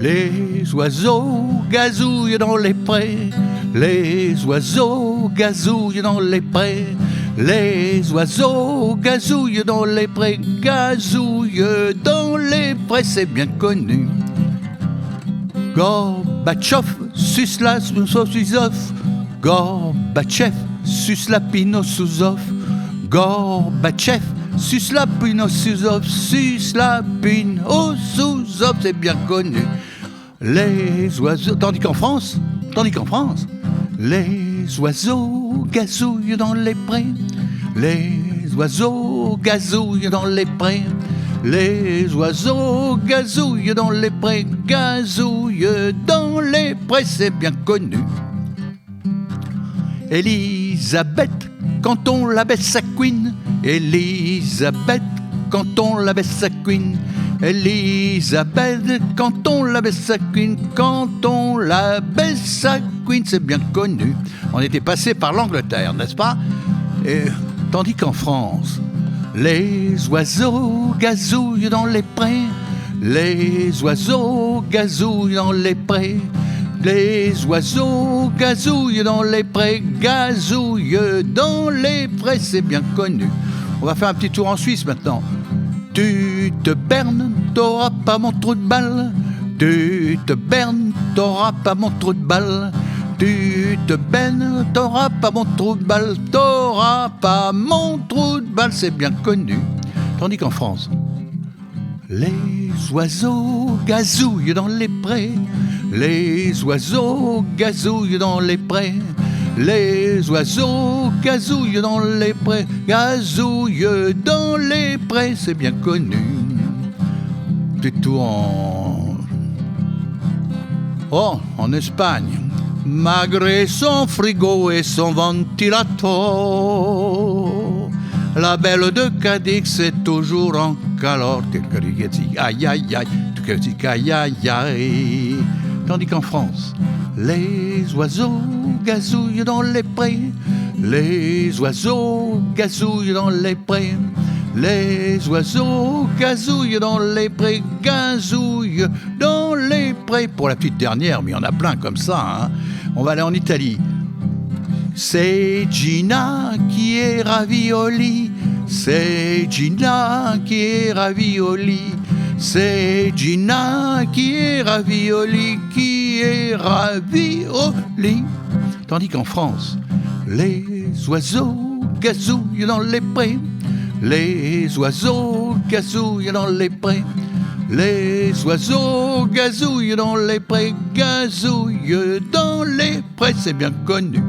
Les oiseaux gazouillent dans les prés, les oiseaux gazouillent dans les prés, les oiseaux gazouillent dans les prés, gazouillent dans les prés, c'est bien connu. Gorbatchev suce la Sousov, Gorbatchev suce la Pinosouzov, Gorbatchev suce la Pinosouzov, suce la Pinosouzov, c'est bien connu. Les oiseaux, tandis qu'en France, les oiseaux gazouillent dans les prés, les oiseaux gazouillent dans les prés, les oiseaux gazouillent dans les prés, gazouillent dans les prés, c'est bien connu. Elisabeth, quand on la baisse sa queen, Elisabeth, quand on la baisse sa queen, Elisabeth, quand on la baisse sa queen, quand on la baisse sa queen, c'est bien connu. On était passé par l'Angleterre, n'est-ce pas? Et, tandis qu'en France, les oiseaux gazouillent dans les prés, les oiseaux gazouillent dans les prés, les oiseaux gazouillent dans les prés, gazouillent dans les prés, c'est bien connu. On va faire un petit tour en Suisse maintenant. Tu te bernes, t'auras pas mon trou de balle. Tu te bernes, t'auras pas mon trou de balle. Tu te bernes, t'auras pas mon trou de balle. T'auras pas mon trou de balle, c'est bien connu. Tandis qu'en France, les oiseaux gazouillent dans les prés, les oiseaux gazouillent dans les prés, les oiseaux gazouillent dans les prés, gazouillent dans les prés, c'est bien connu. C'est tout en Espagne. Malgré son frigo et son ventilateur, la belle de Cadix est toujours en calor. Aïe aïe aïe, aïe aïe aïe. Tandis qu'en France, les oiseaux gazouillent dans les prés, les oiseaux gazouillent dans les prés, les oiseaux gazouillent dans les prés, gazouillent dans les prés. Pour la petite dernière, mais il y en a plein comme ça, hein. On va aller en Italie. C'est Gina qui est ravioli, c'est Gina qui est ravioli, c'est Gina qui est ravioli, qui est ravioli. Tandis qu'en France, les oiseaux gazouillent dans les prés, les oiseaux gazouillent dans les prés, les oiseaux gazouillent dans les prés, gazouillent dans les prés, c'est bien connu.